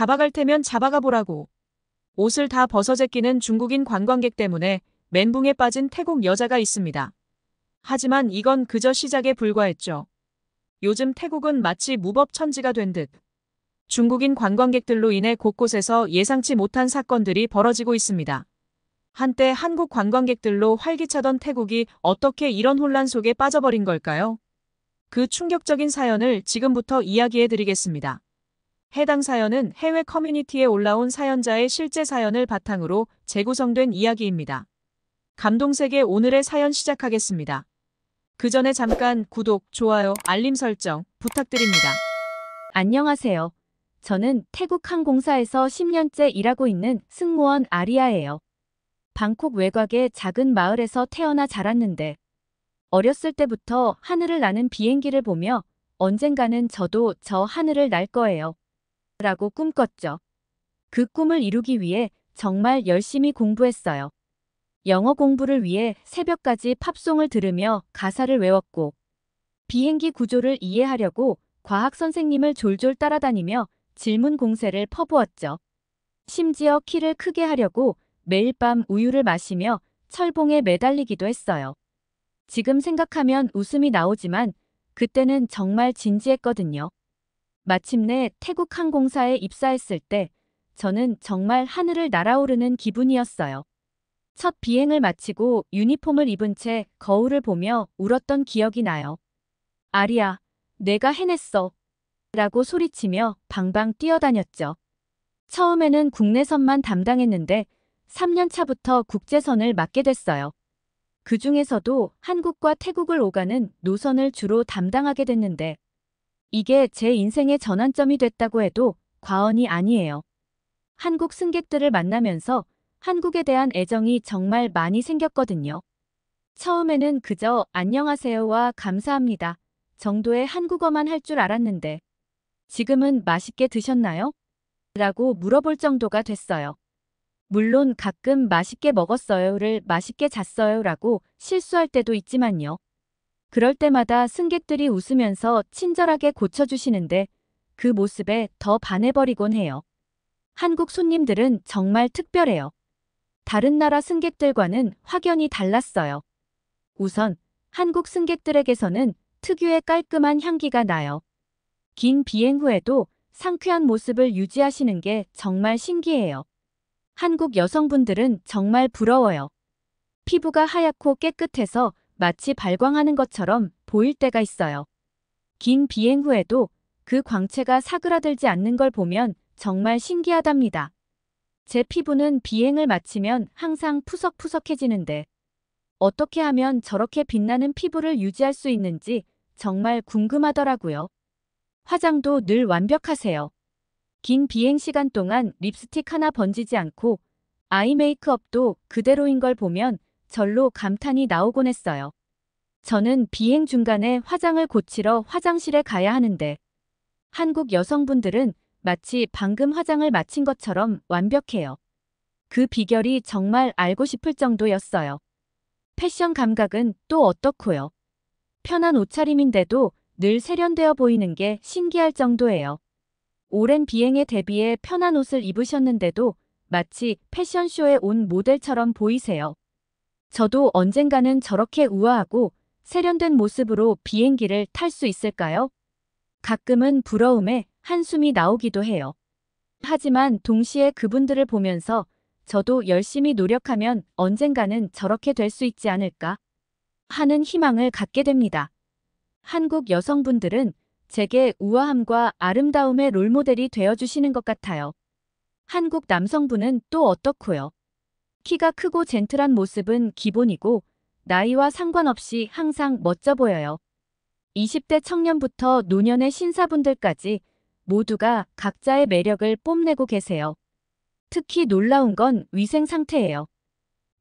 잡아갈 테면 잡아가 보라고. 옷을 다 벗어 제끼는 중국인 관광객 때문에 멘붕에 빠진 태국 여자가 있습니다. 하지만 이건 그저 시작에 불과했죠. 요즘 태국은 마치 무법천지가 된 듯 중국인 관광객들로 인해 곳곳에서 예상치 못한 사건들이 벌어지고 있습니다. 한때 한국 관광객들로 활기차던 태국이 어떻게 이런 혼란 속에 빠져버린 걸까요? 그 충격적인 사연을 지금부터 이야기해 드리겠습니다. 해당 사연은 해외 커뮤니티에 올라온 사연자의 실제 사연을 바탕으로 재구성된 이야기입니다. 감동세계 오늘의 사연 시작하겠습니다. 그 전에 잠깐 구독, 좋아요, 알림 설정 부탁드립니다. 안녕하세요. 저는 태국 항공사에서 10년째 일하고 있는 승무원 아리아예요. 방콕 외곽의 작은 마을에서 태어나 자랐는데 어렸을 때부터 하늘을 나는 비행기를 보며 언젠가는 저도 저 하늘을 날 거예요. 라고 꿈꿨죠. 그 꿈을 이루기 위해 정말 열심히 공부했어요. 영어 공부를 위해 새벽까지 팝송을 들으며 가사를 외웠고 비행기 구조를 이해하려고 과학 선생님을 졸졸 따라다니며 질문 공세를 퍼부었죠. 심지어 키를 크게 하려고 매일 밤 우유를 마시며 철봉에 매달리기도 했어요. 지금 생각하면 웃음이 나오지만 그때는 정말 진지했거든요. 마침내 태국 항공사에 입사했을 때 저는 정말 하늘을 날아오르는 기분이었어요. 첫 비행을 마치고 유니폼을 입은 채 거울을 보며 울었던 기억이 나요. 아리야, 내가 해냈어. 라고 소리치며 방방 뛰어다녔죠. 처음에는 국내선만 담당했는데 3년 차부터 국제선을 맡게 됐어요. 그 중에서도 한국과 태국을 오가는 노선을 주로 담당하게 됐는데 이게 제 인생의 전환점이 됐다고 해도 과언이 아니에요. 한국 승객들을 만나면서 한국에 대한 애정이 정말 많이 생겼거든요. 처음에는 그저 안녕하세요와 감사합니다 정도의 한국어만 할 줄 알았는데 지금은 맛있게 드셨나요? 라고 물어볼 정도가 됐어요. 물론 가끔 맛있게 먹었어요를 맛있게 잤어요 라고 실수할 때도 있지만요. 그럴 때마다 승객들이 웃으면서 친절하게 고쳐주시는데 그 모습에 더 반해버리곤 해요. 한국 손님들은 정말 특별해요. 다른 나라 승객들과는 확연히 달랐어요. 우선 한국 승객들에게서는 특유의 깔끔한 향기가 나요. 긴 비행 후에도 상쾌한 모습을 유지하시는 게 정말 신기해요. 한국 여성분들은 정말 부러워요. 피부가 하얗고 깨끗해서 마치 발광하는 것처럼 보일 때가 있어요. 긴 비행 후에도 그 광채가 사그라들지 않는 걸 보면 정말 신기하답니다. 제 피부는 비행을 마치면 항상 푸석푸석해지는데 어떻게 하면 저렇게 빛나는 피부를 유지할 수 있는지 정말 궁금하더라고요. 화장도 늘 완벽하세요. 긴 비행 시간 동안 립스틱 하나 번지지 않고 아이 메이크업도 그대로인 걸 보면 절로 감탄이 나오곤 했어요. 저는 비행 중간에 화장을 고치러 화장실에 가야 하는데 한국 여성분들은 마치 방금 화장을 마친 것처럼 완벽해요. 그 비결이 정말 알고 싶을 정도였어요. 패션 감각은 또 어떻고요? 편한 옷차림인데도 늘 세련되어 보이는 게 신기할 정도예요. 오랜 비행에 대비해 편한 옷을 입으셨는데도 마치 패션쇼에 온 모델처럼 보이세요. 저도 언젠가는 저렇게 우아하고 세련된 모습으로 비행기를 탈 수 있을까요? 가끔은 부러움에 한숨이 나오기도 해요. 하지만 동시에 그분들을 보면서 저도 열심히 노력하면 언젠가는 저렇게 될 수 있지 않을까 하는 희망을 갖게 됩니다. 한국 여성분들은 제게 우아함과 아름다움의 롤모델이 되어주시는 것 같아요. 한국 남성분은 또 어떻고요? 키가 크고 젠틀한 모습은 기본이고 나이와 상관없이 항상 멋져 보여요. 20대 청년부터 노년의 신사분들까지 모두가 각자의 매력을 뽐내고 계세요. 특히 놀라운 건 위생 상태예요.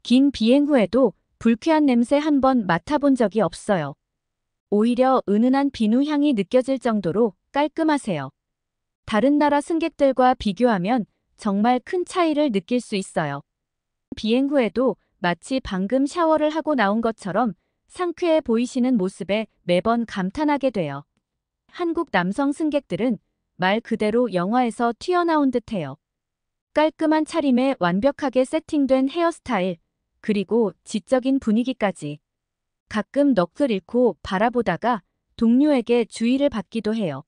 긴 비행 후에도 불쾌한 냄새 한 번 맡아본 적이 없어요. 오히려 은은한 비누 향이 느껴질 정도로 깔끔하세요. 다른 나라 승객들과 비교하면 정말 큰 차이를 느낄 수 있어요. 비행 후에도 마치 방금 샤워를 하고 나온 것처럼 상쾌해 보이시는 모습에 매번 감탄하게 돼요. 한국 남성 승객들은 말 그대로 영화에서 튀어나온 듯해요. 깔끔한 차림에 완벽하게 세팅된 헤어스타일, 그리고 지적인 분위기까지. 가끔 넋을 잃고 바라보다가 동료에게 주의를 받기도 해요.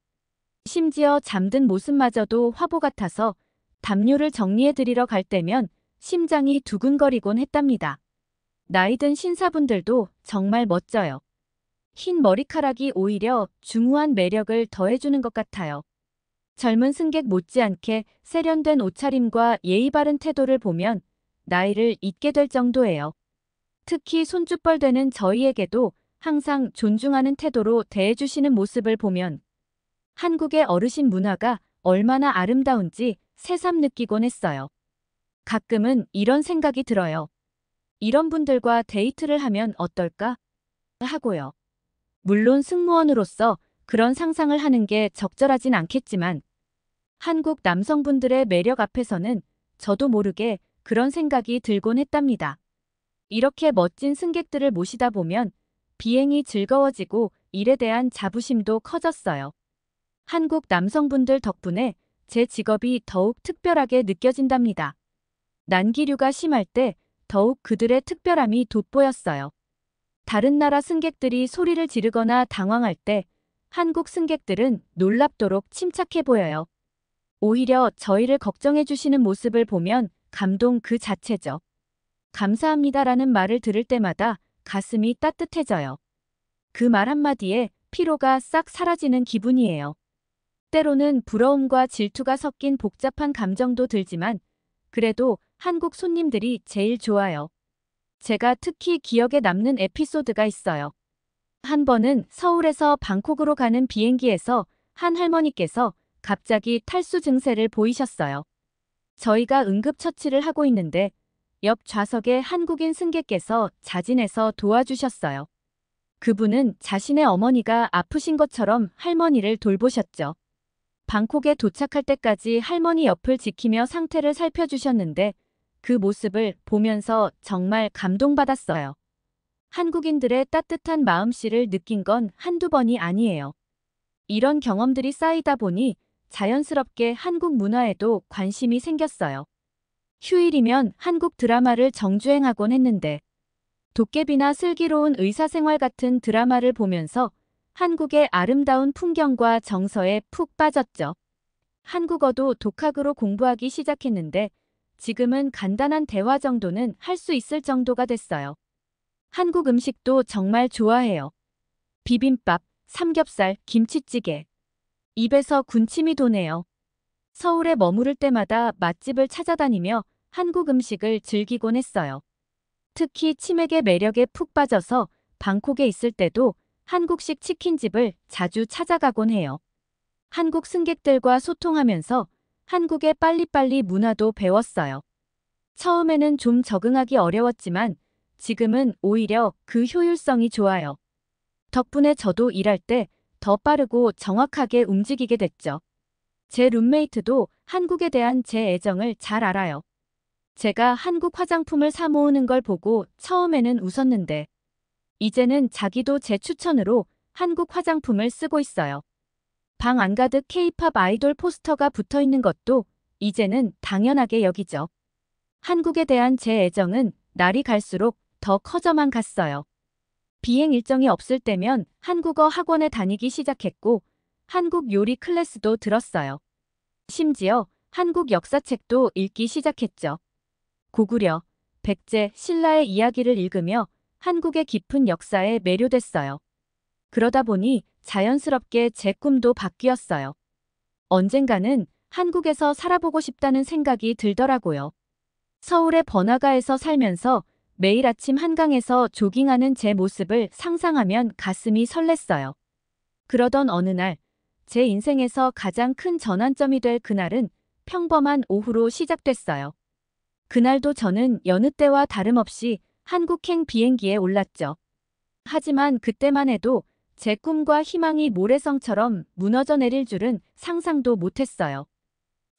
심지어 잠든 모습마저도 화보 같아서 담요를 정리해드리러 갈 때면 심장이 두근거리곤 했답니다. 나이든 신사분들도 정말 멋져요. 흰 머리카락이 오히려 중후한 매력을 더해주는 것 같아요. 젊은 승객 못지않게 세련된 옷차림과 예의 바른 태도를 보면 나이를 잊게 될 정도예요. 특히 손주뻘되는 저희에게도 항상 존중하는 태도로 대해주시는 모습을 보면 한국의 어르신 문화가 얼마나 아름다운지 새삼 느끼곤 했어요. 가끔은 이런 생각이 들어요. 이런 분들과 데이트를 하면 어떨까? 하고요. 물론 승무원으로서 그런 상상을 하는 게 적절하진 않겠지만 한국 남성분들의 매력 앞에서는 저도 모르게 그런 생각이 들곤 했답니다. 이렇게 멋진 승객들을 모시다 보면 비행이 즐거워지고 일에 대한 자부심도 커졌어요. 한국 남성분들 덕분에 제 직업이 더욱 특별하게 느껴진답니다. 난기류가 심할 때 더욱 그들의 특별함이 돋보였어요. 다른 나라 승객들이 소리를 지르거나 당황할 때 한국 승객들은 놀랍도록 침착해 보여요. 오히려 저희를 걱정해 주시는 모습을 보면 감동 그 자체죠. 감사합니다라는 말을 들을 때마다 가슴이 따뜻해져요. 그 말 한마디에 피로가 싹 사라지는 기분이에요. 때로는 부러움과 질투가 섞인 복잡한 감정도 들지만 그래도 한국 손님들이 제일 좋아요. 제가 특히 기억에 남는 에피소드가 있어요. 한 번은 서울에서 방콕으로 가는 비행기에서 한 할머니께서 갑자기 탈수 증세를 보이셨어요. 저희가 응급처치를 하고 있는데 옆 좌석의 한국인 승객께서 자진해서 도와주셨어요. 그분은 자신의 어머니가 아프신 것처럼 할머니를 돌보셨죠. 방콕에 도착할 때까지 할머니 옆을 지키며 상태를 살펴주셨는데 그 모습을 보면서 정말 감동받았어요. 한국인들의 따뜻한 마음씨를 느낀 건 한두 번이 아니에요. 이런 경험들이 쌓이다 보니 자연스럽게 한국 문화에도 관심이 생겼어요. 휴일이면 한국 드라마를 정주행하곤 했는데 도깨비나 슬기로운 의사생활 같은 드라마를 보면서 한국의 아름다운 풍경과 정서에 푹 빠졌죠. 한국어도 독학으로 공부하기 시작했는데 지금은 간단한 대화 정도는 할 수 있을 정도가 됐어요. 한국 음식도 정말 좋아해요. 비빔밥, 삼겹살, 김치찌개. 입에서 군침이 도네요. 서울에 머무를 때마다 맛집을 찾아다니며 한국 음식을 즐기곤 했어요. 특히 치맥의 매력에 푹 빠져서 방콕에 있을 때도 한국식 치킨집을 자주 찾아가곤 해요. 한국 승객들과 소통하면서 한국의 빨리빨리 문화도 배웠어요. 처음에는 좀 적응하기 어려웠지만 지금은 오히려 그 효율성이 좋아요. 덕분에 저도 일할 때 더 빠르고 정확하게 움직이게 됐죠. 제 룸메이트도 한국에 대한 제 애정을 잘 알아요. 제가 한국 화장품을 사 모으는 걸 보고 처음에는 웃었는데 이제는 자기도 제 추천으로 한국 화장품을 쓰고 있어요. 방 안가득 K-팝 아이돌 포스터가 붙어 있는 것도 이제는 당연하게 여기죠. 한국에 대한 제 애정은 날이 갈수록 더 커져만 갔어요. 비행 일정이 없을 때면 한국어 학원에 다니기 시작했고 한국 요리 클래스도 들었어요. 심지어 한국 역사책도 읽기 시작했죠. 고구려, 백제, 신라의 이야기를 읽으며 한국의 깊은 역사에 매료됐어요. 그러다 보니 자연스럽게 제 꿈도 바뀌었어요. 언젠가는 한국에서 살아보고 싶다는 생각이 들더라고요. 서울의 번화가에서 살면서 매일 아침 한강에서 조깅하는 제 모습을 상상하면 가슴이 설렜어요. 그러던 어느 날, 제 인생에서 가장 큰 전환점이 될 그날은 평범한 오후로 시작됐어요. 그날도 저는 여느 때와 다름없이 한국행 비행기에 올랐죠. 하지만 그때만 해도 제 꿈과 희망이 모래성처럼 무너져 내릴 줄은 상상도 못했어요.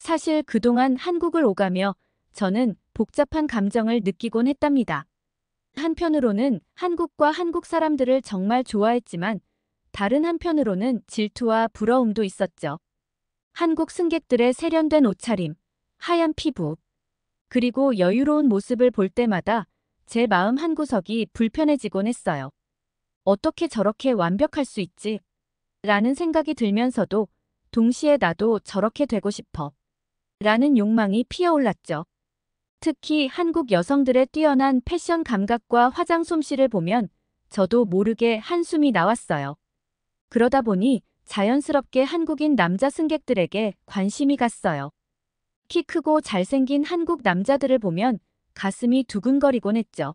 사실 그동안 한국을 오가며 저는 복잡한 감정을 느끼곤 했답니다. 한편으로는 한국과 한국 사람들을 정말 좋아했지만 다른 한편으로는 질투와 부러움도 있었죠. 한국 승객들의 세련된 옷차림, 하얀 피부, 그리고 여유로운 모습을 볼 때마다 제 마음 한구석이 불편해지곤 했어요. 어떻게 저렇게 완벽할 수 있지? 라는 생각이 들면서도 동시에 나도 저렇게 되고 싶어. 라는 욕망이 피어올랐죠. 특히 한국 여성들의 뛰어난 패션 감각과 화장 솜씨를 보면 저도 모르게 한숨이 나왔어요. 그러다 보니 자연스럽게 한국인 남자 승객들에게 관심이 갔어요. 키 크고 잘생긴 한국 남자들을 보면 가슴이 두근거리곤 했죠.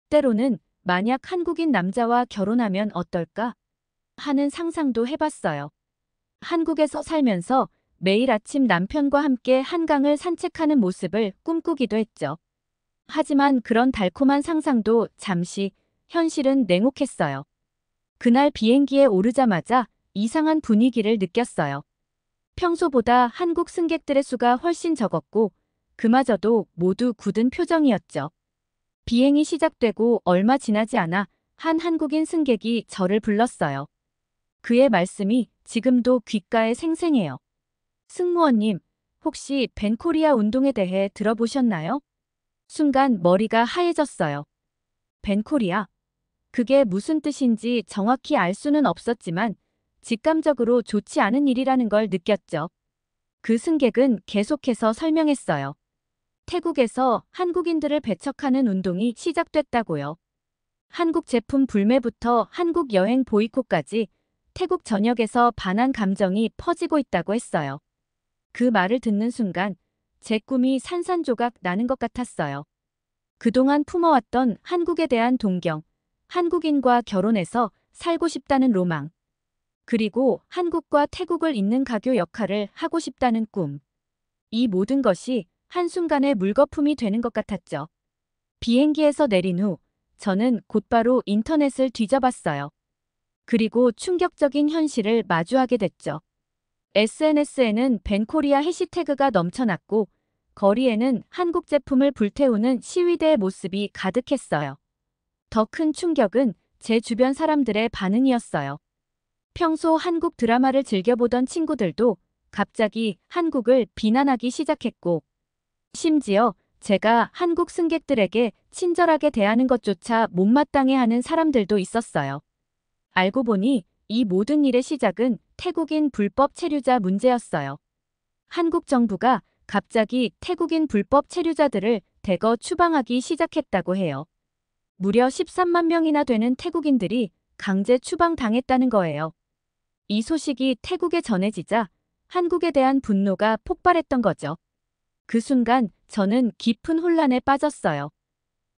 때로는 만약 한국인 남자와 결혼하면 어떨까 하는 상상도 해봤어요. 한국에서 살면서 매일 아침 남편과 함께 한강을 산책하는 모습을 꿈꾸기도 했죠. 하지만 그런 달콤한 상상도 잠시, 현실은 냉혹했어요. 그날 비행기에 오르자마자 이상한 분위기를 느꼈어요. 평소보다 한국 승객들의 수가 훨씬 적었고 그마저도 모두 굳은 표정이었죠. 비행이 시작되고 얼마 지나지 않아 한 한국인 승객이 저를 불렀어요. 그의 말씀이 지금도 귓가에 생생해요. 승무원님, 혹시 벤코리아 운동에 대해 들어보셨나요? 순간 머리가 하얘졌어요. 벤코리아? 그게 무슨 뜻인지 정확히 알 수는 없었지만 직감적으로 좋지 않은 일이라는 걸 느꼈죠. 그 승객은 계속해서 설명했어요. 태국에서 한국인들을 배척하는 운동이 시작됐다고요. 한국 제품 불매부터 한국 여행 보이콧까지 태국 전역에서 반한 감정이 퍼지고 있다고 했어요. 그 말을 듣는 순간 제 꿈이 산산조각 나는 것 같았어요. 그동안 품어왔던 한국에 대한 동경, 한국인과 결혼해서 살고 싶다는 로망, 그리고 한국과 태국을 잇는 가교 역할을 하고 싶다는 꿈. 이 모든 것이 한순간에 물거품이 되는 것 같았죠. 비행기에서 내린 후 저는 곧바로 인터넷을 뒤져봤어요. 그리고 충격적인 현실을 마주하게 됐죠. SNS에는 벤코리아 해시태그가 넘쳐났고 거리에는 한국 제품을 불태우는 시위대의 모습이 가득했어요. 더 큰 충격은 제 주변 사람들의 반응이었어요. 평소 한국 드라마를 즐겨보던 친구들도 갑자기 한국을 비난하기 시작했고 심지어 제가 한국 승객들에게 친절하게 대하는 것조차 못마땅해하는 사람들도 있었어요. 알고 보니 이 모든 일의 시작은 태국인 불법 체류자 문제였어요. 한국 정부가 갑자기 태국인 불법 체류자들을 대거 추방하기 시작했다고 해요. 무려 13만 명이나 되는 태국인들이 강제 추방당했다는 거예요. 이 소식이 태국에 전해지자 한국에 대한 분노가 폭발했던 거죠. 그 순간 저는 깊은 혼란에 빠졌어요.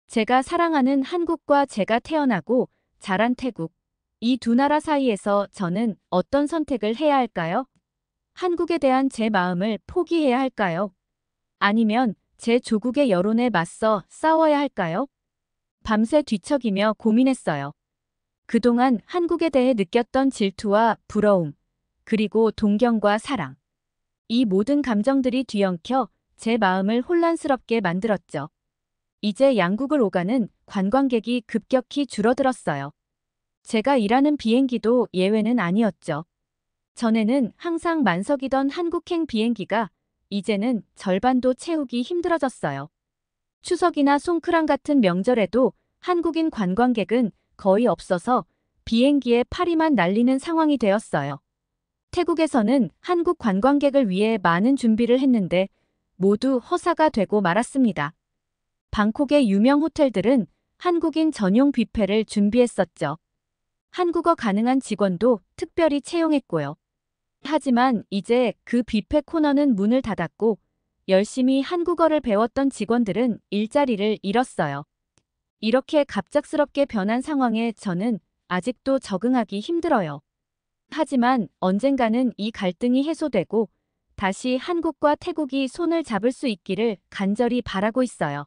제가 사랑하는 한국과 제가 태어나고 자란 태국, 이 두 나라 사이에서 저는 어떤 선택을 해야 할까요? 한국에 대한 제 마음을 포기해야 할까요? 아니면 제 조국의 여론에 맞서 싸워야 할까요? 밤새 뒤척이며 고민했어요. 그동안 한국에 대해 느꼈던 질투와 부러움, 그리고 동경과 사랑. 이 모든 감정들이 뒤엉켜 제 마음을 혼란스럽게 만들었죠. 이제 양국을 오가는 관광객이 급격히 줄어들었어요. 제가 일하는 비행기도 예외는 아니었죠. 전에는 항상 만석이던 한국행 비행기가 이제는 절반도 채우기 힘들어졌어요. 추석이나 송크란 같은 명절에도 한국인 관광객은 거의 없어서 비행기에 파리만 날리는 상황이 되었어요. 태국에서는 한국 관광객을 위해 많은 준비를 했는데 모두 허사가 되고 말았습니다. 방콕의 유명 호텔들은 한국인 전용 뷔페를 준비했었죠. 한국어 가능한 직원도 특별히 채용했고요. 하지만 이제 그 뷔페 코너는 문을 닫았고 열심히 한국어를 배웠던 직원들은 일자리를 잃었어요. 이렇게 갑작스럽게 변한 상황에 저는 아직도 적응하기 힘들어요. 하지만 언젠가는 이 갈등이 해소되고 다시 한국과 태국이 손을 잡을 수 있기를 간절히 바라고 있어요.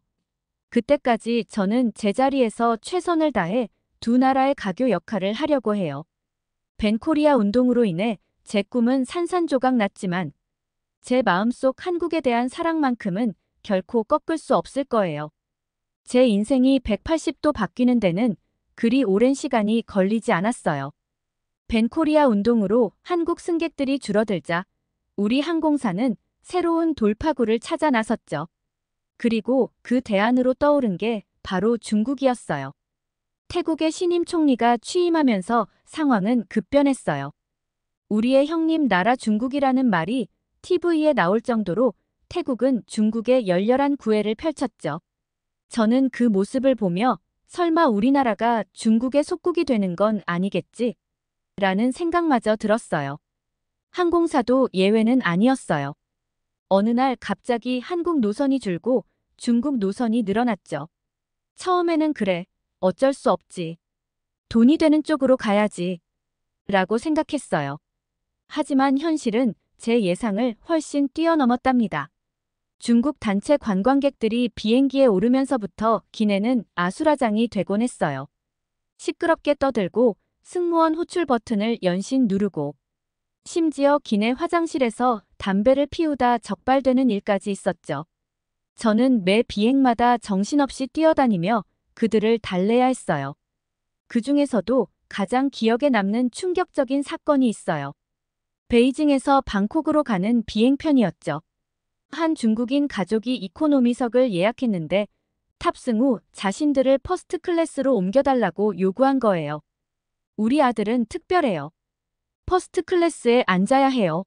그때까지 저는 제자리에서 최선을 다해 두 나라의 가교 역할을 하려고 해요. 벤코리아 운동으로 인해 제 꿈은 산산조각 났지만 제 마음속 한국에 대한 사랑만큼은 결코 꺾을 수 없을 거예요. 제 인생이 180도 바뀌는 데는 그리 오랜 시간이 걸리지 않았어요. 벤코리아 운동으로 한국 승객들이 줄어들자 우리 항공사는 새로운 돌파구를 찾아 나섰죠. 그리고 그 대안으로 떠오른 게 바로 중국이었어요. 태국의 신임 총리가 취임하면서 상황은 급변했어요. 우리의 형님 나라 중국이라는 말이 TV에 나올 정도로 태국은 중국에 열렬한 구애를 펼쳤죠. 저는 그 모습을 보며 설마 우리나라가 중국의 속국이 되는 건 아니겠지? 라는 생각마저 들었어요. 항공사도 예외는 아니었어요. 어느 날 갑자기 한국 노선이 줄고 중국 노선이 늘어났죠. 처음에는 그래, 어쩔 수 없지. 돈이 되는 쪽으로 가야지. 라고 생각했어요. 하지만 현실은 제 예상을 훨씬 뛰어넘었답니다. 중국 단체 관광객들이 비행기에 오르면서부터 기내는 아수라장이 되곤 했어요. 시끄럽게 떠들고 승무원 호출 버튼을 연신 누르고 심지어 기내 화장실에서 담배를 피우다 적발되는 일까지 있었죠. 저는 매 비행마다 정신없이 뛰어다니며 그들을 달래야 했어요. 그 중에서도 가장 기억에 남는 충격적인 사건이 있어요. 베이징에서 방콕으로 가는 비행편이었죠. 한 중국인 가족이 이코노미석을 예약했는데 탑승 후 자신들을 퍼스트 클래스로 옮겨달라고 요구한 거예요. 우리 아들은 특별해요. 퍼스트 클래스에 앉아야 해요.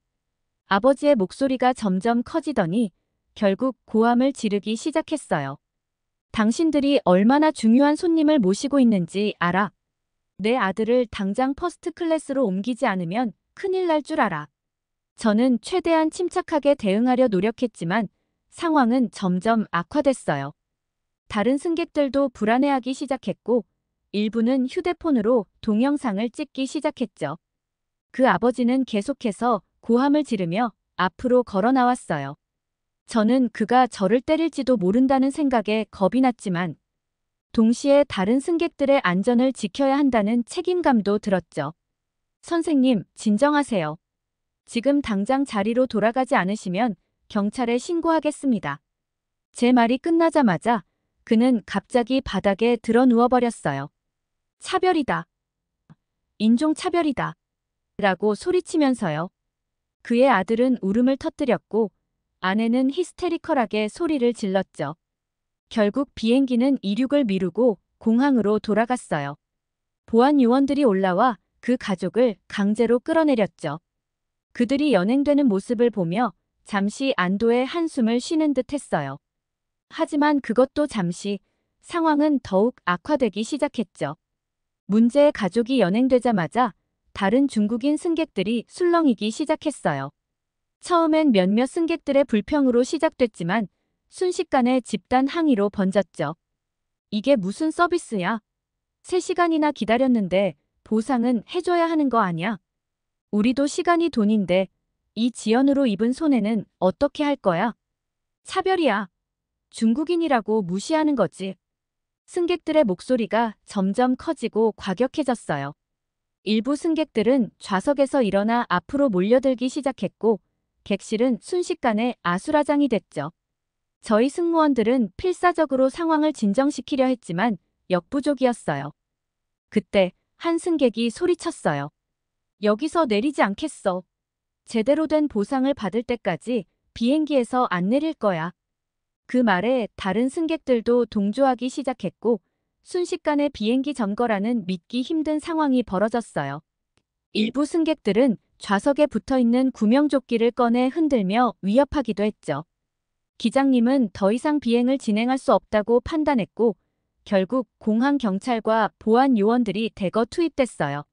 아버지의 목소리가 점점 커지더니 결국 고함을 지르기 시작했어요. 당신들이 얼마나 중요한 손님을 모시고 있는지 알아? 내 아들을 당장 퍼스트 클래스로 옮기지 않으면 큰일 날 줄 알아. 저는 최대한 침착하게 대응하려 노력했지만 상황은 점점 악화됐어요. 다른 승객들도 불안해하기 시작했고 일부는 휴대폰으로 동영상을 찍기 시작했죠. 그 아버지는 계속해서 고함을 지르며 앞으로 걸어 나왔어요. 저는 그가 저를 때릴지도 모른다는 생각에 겁이 났지만 동시에 다른 승객들의 안전을 지켜야 한다는 책임감도 들었죠. 선생님, 진정하세요. 지금 당장 자리로 돌아가지 않으시면 경찰에 신고하겠습니다. 제 말이 끝나자마자 그는 갑자기 바닥에 드러 누워버렸어요. 차별이다. 인종차별이다. 라고 소리치면서요. 그의 아들은 울음을 터뜨렸고 아내는 히스테리컬하게 소리를 질렀죠. 결국 비행기는 이륙을 미루고 공항으로 돌아갔어요. 보안 요원들이 올라와 그 가족을 강제로 끌어내렸죠. 그들이 연행되는 모습을 보며 잠시 안도의 한숨을 쉬는 듯 했어요. 하지만 그것도 잠시, 상황은 더욱 악화되기 시작했죠. 문제의 가족이 연행되자마자 다른 중국인 승객들이 술렁이기 시작했어요. 처음엔 몇몇 승객들의 불평으로 시작됐지만 순식간에 집단 항의로 번졌죠. 이게 무슨 서비스야? 3시간이나 기다렸는데 보상은 해줘야 하는 거 아냐? 우리도 시간이 돈인데 이 지연으로 입은 손해는 어떻게 할 거야? 차별이야. 중국인이라고 무시하는 거지. 승객들의 목소리가 점점 커지고 과격해졌어요. 일부 승객들은 좌석에서 일어나 앞으로 몰려들기 시작했고 객실은 순식간에 아수라장이 됐죠. 저희 승무원들은 필사적으로 상황을 진정시키려 했지만 역부족이었어요. 그때 한 승객이 소리쳤어요. 여기서 내리지 않겠어. 제대로 된 보상을 받을 때까지 비행기에서 안 내릴 거야. 그 말에 다른 승객들도 동조하기 시작했고 순식간에 비행기 점거라는 믿기 힘든 상황이 벌어졌어요. 일부 승객들은 좌석에 붙어있는 구명조끼를 꺼내 흔들며 위협하기도 했죠. 기장님은 더 이상 비행을 진행할 수 없다고 판단했고 결국 공항 경찰과 보안 요원들이 대거 투입됐어요.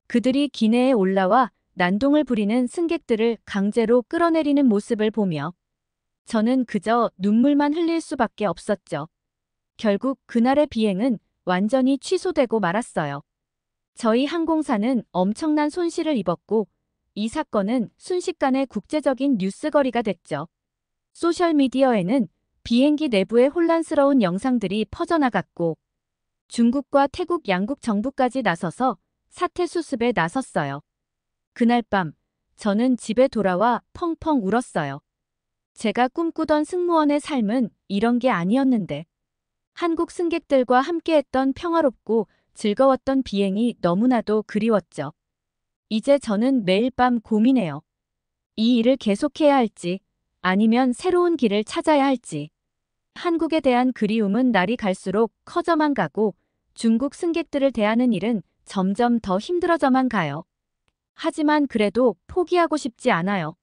그들이 기내에 올라와 난동을 부리는 승객들을 강제로 끌어내리는 모습을 보며 저는 그저 눈물만 흘릴 수밖에 없었죠. 결국 그날의 비행은 완전히 취소되고 말았어요. 저희 항공사는 엄청난 손실을 입었고 이 사건은 순식간에 국제적인 뉴스거리가 됐죠. 소셜미디어에는 비행기 내부의 혼란스러운 영상들이 퍼져나갔고 중국과 태국 양국 정부까지 나서서 사태 수습에 나섰어요. 그날 밤 저는 집에 돌아와 펑펑 울었어요. 제가 꿈꾸던 승무원의 삶은 이런 게 아니었는데 한국 승객들과 함께했던 평화롭고 즐거웠던 비행이 너무나도 그리웠죠. 이제 저는 매일 밤 고민해요. 이 일을 계속해야 할지, 아니면 새로운 길을 찾아야 할지. 한국에 대한 그리움은 날이 갈수록 커져만 가고 중국 승객들을 대하는 일은 점점 더 힘들어져만 가요. 하지만 그래도 포기하고 싶지 않아요.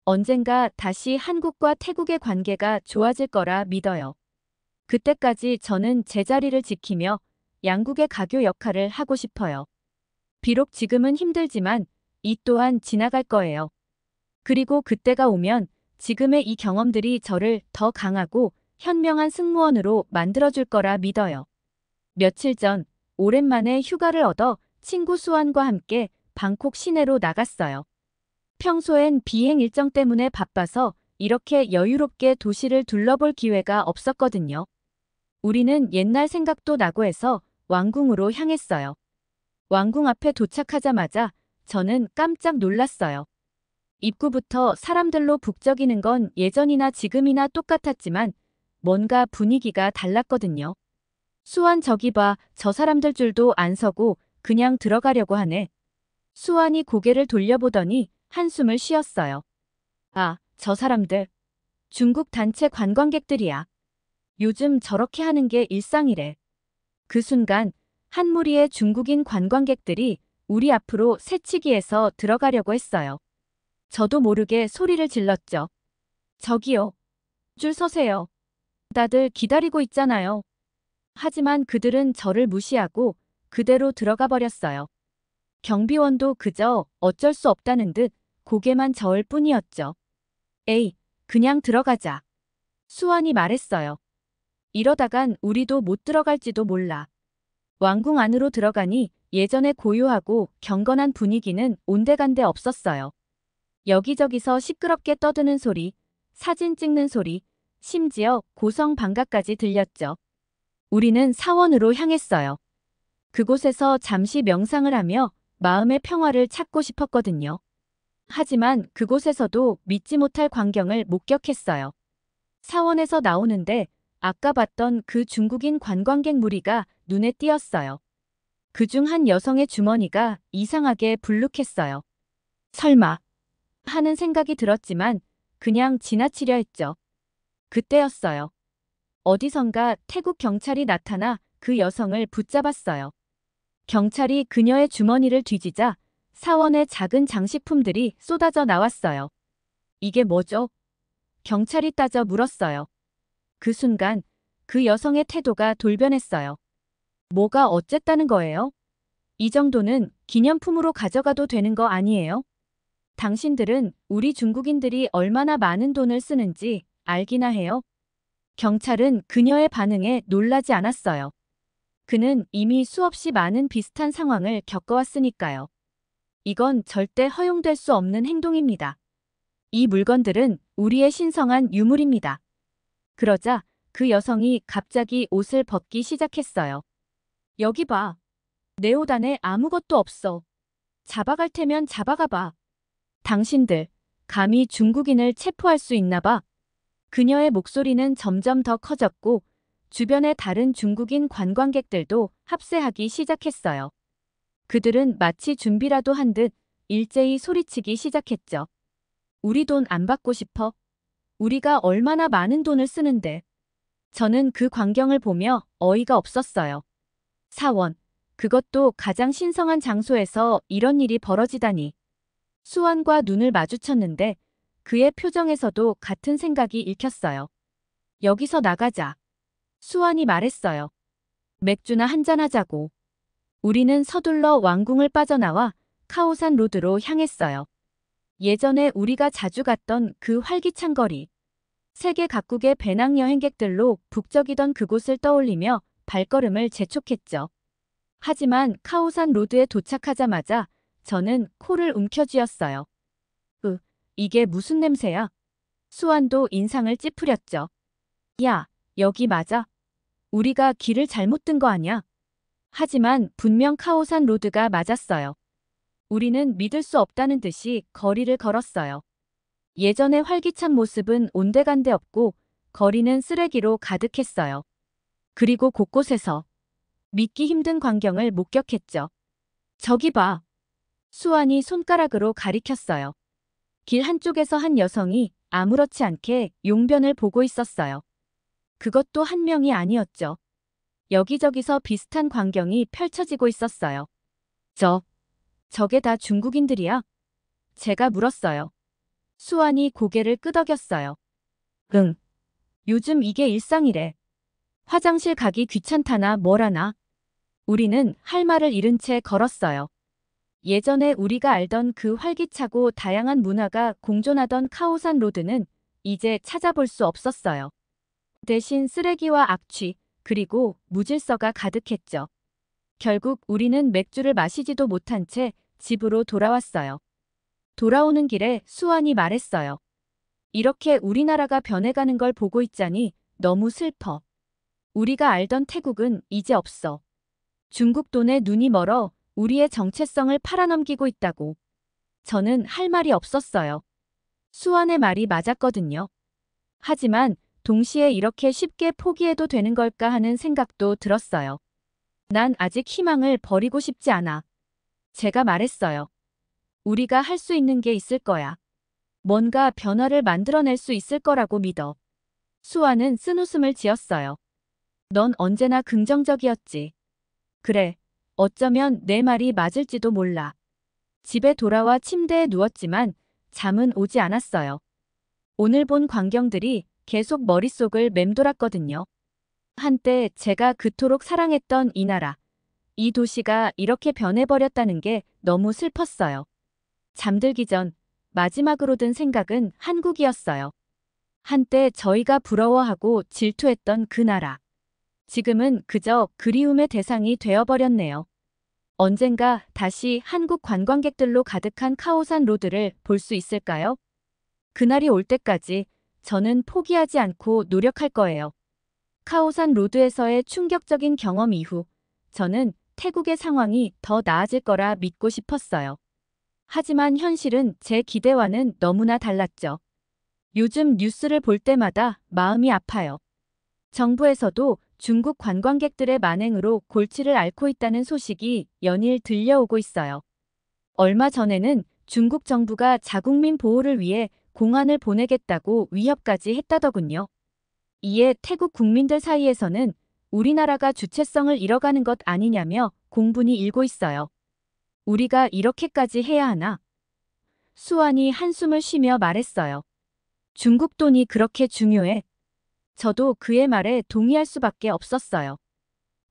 언젠가 다시 한국과 태국의 관계가 좋아질 거라 믿어요. 그때까지 저는 제자리를 지키며 양국의 가교 역할을 하고 싶어요. 비록 지금은 힘들지만 이 또한 지나갈 거예요. 그리고 그때가 오면 지금의 이 경험들이 저를 더 강하고 현명한 승무원으로 만들어줄 거라 믿어요. 며칠 전 오랜만에 휴가를 얻어 친구 수완과 함께 방콕 시내로 나갔어요. 평소엔 비행 일정 때문에 바빠서 이렇게 여유롭게 도시를 둘러볼 기회가 없었거든요. 우리는 옛날 생각도 나고 해서 왕궁으로 향했어요. 왕궁 앞에 도착하자마자 저는 깜짝 놀랐어요. 입구부터 사람들로 북적이는 건 예전이나 지금이나 똑같았지만 뭔가 분위기가 달랐거든요. 수완 저기 봐, 저 사람들 줄도 안 서고 그냥 들어가려고 하네. 수완이 고개를 돌려보더니 한숨을 쉬었어요. 아, 저 사람들. 중국 단체 관광객들이야. 요즘 저렇게 하는 게 일상이래. 그 순간 한 무리의 중국인 관광객들이 우리 앞으로 새치기에서 들어가려고 했어요. 저도 모르게 소리를 질렀죠. 저기요. 줄 서세요. 다들 기다리고 있잖아요. 하지만 그들은 저를 무시하고 그대로 들어가 버렸어요. 경비원도 그저 어쩔 수 없다는 듯 고개만 저을 뿐이었죠. 에이, 그냥 들어가자. 수완이 말했어요. 이러다간 우리도 못 들어갈지도 몰라. 왕궁 안으로 들어가니 예전의 고요하고 경건한 분위기는 온데간데 없었어요. 여기저기서 시끄럽게 떠드는 소리, 사진 찍는 소리, 심지어 고성 방가까지 들렸죠. 우리는 사원으로 향했어요. 그곳에서 잠시 명상을 하며 마음의 평화를 찾고 싶었거든요. 하지만 그곳에서도 믿지 못할 광경을 목격했어요. 사원에서 나오는데 아까 봤던 그 중국인 관광객 무리가 눈에 띄었어요. 그중 한 여성의 주머니가 이상하게 불룩했어요. 설마 하는 생각이 들었지만 그냥 지나치려 했죠. 그때였어요. 어디선가 태국 경찰이 나타나 그 여성을 붙잡았어요. 경찰이 그녀의 주머니를 뒤지자 사원의 작은 장식품들이 쏟아져 나왔어요. 이게 뭐죠? 경찰이 따져 물었어요. 그 순간 그 여성의 태도가 돌변했어요. 뭐가 어쨌다는 거예요? 이 정도는 기념품으로 가져가도 되는 거 아니에요? 당신들은 우리 중국인들이 얼마나 많은 돈을 쓰는지 알기나 해요? 경찰은 그녀의 반응에 놀라지 않았어요. 그는 이미 수없이 많은 비슷한 상황을 겪어왔으니까요. 이건 절대 허용될 수 없는 행동입니다. 이 물건들은 우리의 신성한 유물입니다. 그러자 그 여성이 갑자기 옷을 벗기 시작했어요. 여기 봐. 내 옷 안에 아무것도 없어. 잡아갈 테면 잡아가 봐. 당신들, 감히 중국인을 체포할 수 있나 봐. 그녀의 목소리는 점점 더 커졌고 주변의 다른 중국인 관광객들도 합세하기 시작했어요. 그들은 마치 준비라도 한 듯 일제히 소리치기 시작했죠. 우리 돈 안 받고 싶어? 우리가 얼마나 많은 돈을 쓰는데. 저는 그 광경을 보며 어이가 없었어요. 사원, 그것도 가장 신성한 장소에서 이런 일이 벌어지다니. 수완과 눈을 마주쳤는데 그의 표정에서도 같은 생각이 읽혔어요. 여기서 나가자. 수완이 말했어요. 맥주나 한잔하자고. 우리는 서둘러 왕궁을 빠져나와 카오산 로드로 향했어요. 예전에 우리가 자주 갔던 그 활기찬 거리. 세계 각국의 배낭여행객들로 북적이던 그곳을 떠올리며 발걸음을 재촉했죠. 하지만 카오산 로드에 도착하자마자 저는 코를 움켜쥐었어요. 이게 무슨 냄새야? 수완도 인상을 찌푸렸죠. 야, 여기 맞아? 우리가 길을 잘못 든 거 아냐? 하지만 분명 카오산 로드가 맞았어요. 우리는 믿을 수 없다는 듯이 거리를 걸었어요. 예전의 활기찬 모습은 온데간데 없고 거리는 쓰레기로 가득했어요. 그리고 곳곳에서 믿기 힘든 광경을 목격했죠. 저기 봐. 수완이 손가락으로 가리켰어요. 길 한쪽에서 한 여성이 아무렇지 않게 용변을 보고 있었어요. 그것도 한 명이 아니었죠. 여기저기서 비슷한 광경이 펼쳐지고 있었어요. 저게 다 중국인들이야? 제가 물었어요. 수완이 고개를 끄덕였어요. 응. 요즘 이게 일상이래. 화장실 가기 귀찮다나 뭐라나. 우리는 할 말을 잃은 채 걸었어요. 예전에 우리가 알던 그 활기차고 다양한 문화가 공존하던 카오산 로드는 이제 찾아볼 수 없었어요. 대신 쓰레기와 악취, 그리고 무질서가 가득했죠. 결국 우리는 맥주를 마시지도 못한 채 집으로 돌아왔어요. 돌아오는 길에 수완이 말했어요. 이렇게 우리나라가 변해가는 걸 보고 있자니 너무 슬퍼. 우리가 알던 태국은 이제 없어. 중국 돈에 눈이 멀어 우리의 정체성을 팔아넘기고 있다고. 저는 할 말이 없었어요. 수완의 말이 맞았거든요. 하지만 동시에 이렇게 쉽게 포기해도 되는 걸까 하는 생각도 들었어요. 난 아직 희망을 버리고 싶지 않아. 제가 말했어요. 우리가 할 수 있는 게 있을 거야. 뭔가 변화를 만들어낼 수 있을 거라고 믿어. 수완은 쓴웃음을 지었어요. 넌 언제나 긍정적이었지. 그래, 어쩌면 내 말이 맞을지도 몰라. 집에 돌아와 침대에 누웠지만 잠은 오지 않았어요. 오늘 본 광경들이 계속 머릿속을 맴돌았거든요. 한때 제가 그토록 사랑했던 이 나라, 이 도시가 이렇게 변해버렸다는 게 너무 슬펐어요. 잠들기 전 마지막으로 든 생각은 한국이었어요. 한때 저희가 부러워하고 질투했던 그 나라. 지금은 그저 그리움의 대상이 되어버렸네요. 언젠가 다시 한국 관광객들로 가득한 카오산 로드를 볼 수 있을까요? 그날이 올 때까지 저는 포기하지 않고 노력할 거예요. 카오산 로드에서의 충격적인 경험 이후 저는 태국의 상황이 더 나아질 거라 믿고 싶었어요. 하지만 현실은 제 기대와는 너무나 달랐죠. 요즘 뉴스를 볼 때마다 마음이 아파요. 정부에서도 중국 관광객들의 만행으로 골치를 앓고 있다는 소식이 연일 들려오고 있어요. 얼마 전에는 중국 정부가 자국민 보호를 위해 공안을 보내겠다고 위협까지 했다더군요. 이에 태국 국민들 사이에서는 우리나라가 주체성을 잃어가는 것 아니냐며 공분이 일고 있어요. 우리가 이렇게까지 해야 하나? 수완이 한숨을 쉬며 말했어요. 중국 돈이 그렇게 중요해? 저도 그의 말에 동의할 수밖에 없었어요.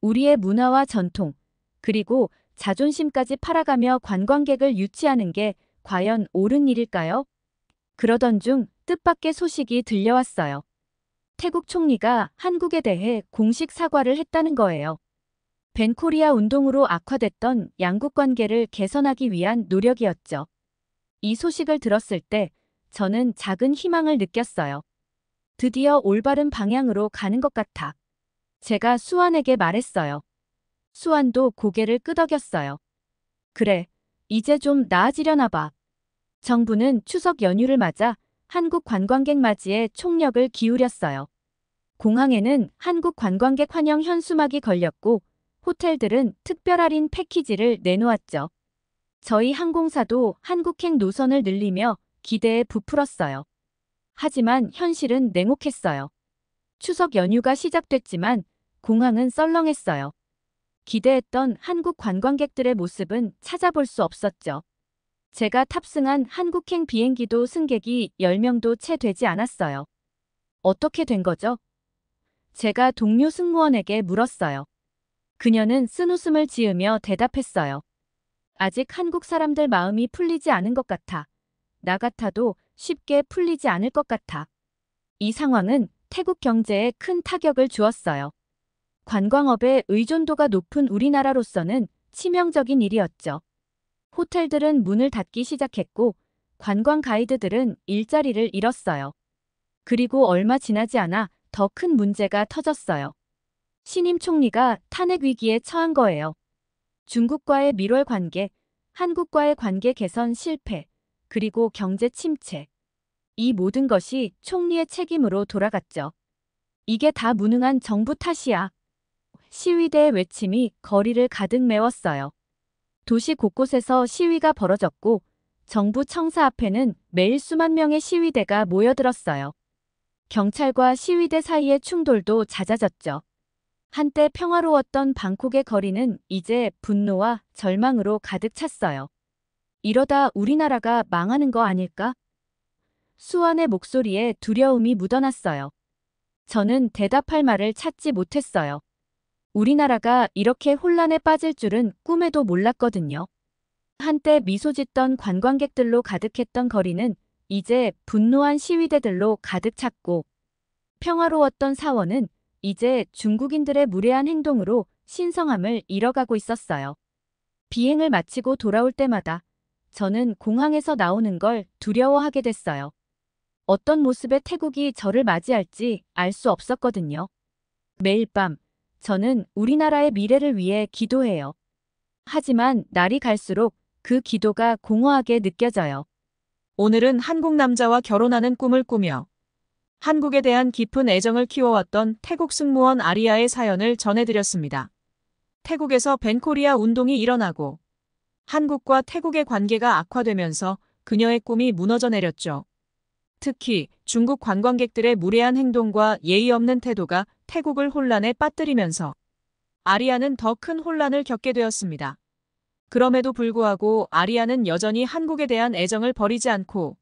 우리의 문화와 전통, 그리고 자존심까지 팔아가며 관광객을 유치하는 게 과연 옳은 일일까요? 그러던 중 뜻밖의 소식이 들려왔어요. 태국 총리가 한국에 대해 공식 사과를 했다는 거예요. 벤코리아 운동으로 악화됐던 양국 관계를 개선하기 위한 노력이었죠. 이 소식을 들었을 때 저는 작은 희망을 느꼈어요. 드디어 올바른 방향으로 가는 것 같아. 제가 수완에게 말했어요. 수완도 고개를 끄덕였어요. 그래, 이제 좀 나아지려나 봐. 정부는 추석 연휴를 맞아 한국 관광객 맞이에 총력을 기울였어요. 공항에는 한국 관광객 환영 현수막이 걸렸고 호텔들은 특별 할인 패키지를 내놓았죠. 저희 항공사도 한국행 노선을 늘리며 기대에 부풀었어요. 하지만 현실은 냉혹했어요. 추석 연휴가 시작됐지만 공항은 썰렁했어요. 기대했던 한국 관광객들의 모습은 찾아볼 수 없었죠. 제가 탑승한 한국행 비행기도 승객이 10명도 채 되지 않았어요. 어떻게 된 거죠? 제가 동료 승무원에게 물었어요. 그녀는 쓴웃음을 지으며 대답했어요. 아직 한국 사람들 마음이 풀리지 않은 것 같아. 나 같아도 쉽게 풀리지 않을 것 같아. 이 상황은 태국 경제에 큰 타격을 주었어요. 관광업의 의존도가 높은 우리나라로서는 치명적인 일이었죠. 호텔들은 문을 닫기 시작했고 관광 가이드들은 일자리를 잃었어요. 그리고 얼마 지나지 않아 더 큰 문제가 터졌어요. 신임 총리가 탄핵 위기에 처한 거예요. 중국과의 밀월 관계, 한국과의 관계 개선 실패, 그리고 경제 침체. 이 모든 것이 총리의 책임으로 돌아갔죠. 이게 다 무능한 정부 탓이야. 시위대의 외침이 거리를 가득 메웠어요. 도시 곳곳에서 시위가 벌어졌고 정부 청사 앞에는 매일 수만 명의 시위대가 모여들었어요. 경찰과 시위대 사이의 충돌도 잦아졌죠. 한때 평화로웠던 방콕의 거리는 이제 분노와 절망으로 가득 찼어요. 이러다 우리나라가 망하는 거 아닐까? 수완의 목소리에 두려움이 묻어났어요. 저는 대답할 말을 찾지 못했어요. 우리나라가 이렇게 혼란에 빠질 줄은 꿈에도 몰랐거든요. 한때 미소 짓던 관광객들로 가득했던 거리는 이제 분노한 시위대들로 가득 찼고, 평화로웠던 사원은 이제 중국인들의 무례한 행동으로 신성함을 잃어가고 있었어요. 비행을 마치고 돌아올 때마다 저는 공항에서 나오는 걸 두려워하게 됐어요. 어떤 모습의 태국이 저를 맞이할지 알 수 없었거든요. 매일 밤 저는 우리나라의 미래를 위해 기도해요. 하지만 날이 갈수록 그 기도가 공허하게 느껴져요. 오늘은 한국 남자와 결혼하는 꿈을 꾸며 한국에 대한 깊은 애정을 키워왔던 태국 승무원 아리아의 사연을 전해드렸습니다. 태국에서 벤코리아 운동이 일어나고 한국과 태국의 관계가 악화되면서 그녀의 꿈이 무너져 내렸죠. 특히 중국 관광객들의 무례한 행동과 예의 없는 태도가 태국을 혼란에 빠뜨리면서 아리아는 더 큰 혼란을 겪게 되었습니다. 그럼에도 불구하고 아리아는 여전히 한국에 대한 애정을 버리지 않고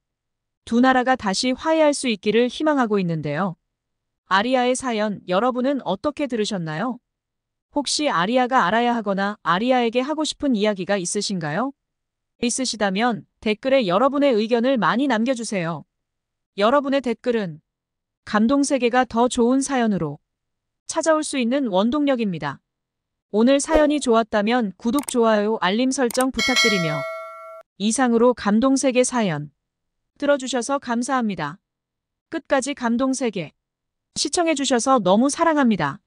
두 나라가 다시 화해할 수 있기를 희망하고 있는데요. 아리아의 사연 여러분은 어떻게 들으셨나요? 혹시 아리아가 알아야 하거나 아리아에게 하고 싶은 이야기가 있으신가요? 있으시다면 댓글에 여러분의 의견을 많이 남겨주세요. 여러분의 댓글은 감동세계가 더 좋은 사연으로 찾아올 수 있는 원동력입니다. 오늘 사연이 좋았다면 구독, 좋아요, 알림 설정 부탁드리며 이상으로 감동세계 사연 들어주셔서 감사합니다. 끝까지 감동세계 시청해주셔서 너무 사랑합니다.